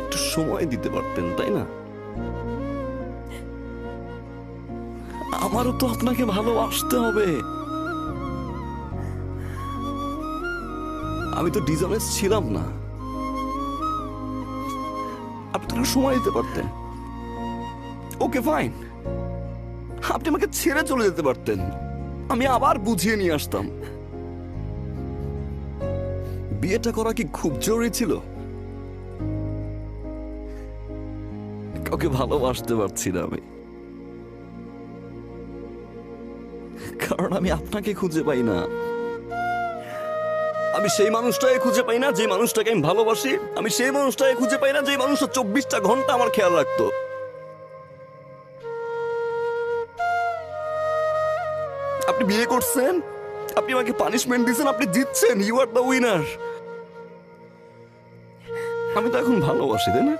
একটু সময় দিতে পারতেন, তাই না? আমারও তো আপনাকে ভালোবাসতে হবে। আমি তো ডিসঅনেস্ট ছিলাম না। আপনি তো একটু সময় দিতে পারতেন। ওকে ফাইন, আপনি আমাকে ছেড়ে চলে যেতে পারতেন, আমি আবার বুঝিয়ে নিয়ে আসতাম। বিয়েটা করা কি খুব জরুরি ছিল? কাউকে ভালোবাসতে পারছি না আমি, কারণ আমি আপনাকে খুঁজে পাই না। আমি সেই মানুষটাকে খুঁজে পাই না যে মানুষটাকে আমি ভালোবাসি। আমি সেই মানুষটাকে খুঁজে পাই না যে মানুষটা 24টা ঘন্টা আমার খেয়াল রাখতো। আপনি বিয়ে করছেন, আপনি আমাকে পানিশমেন্ট দিচ্ছেন, আপনি জিতছেন, ইউ আর দ্য উইনার। আমি তো এখন ভালোবাসি, তাই না?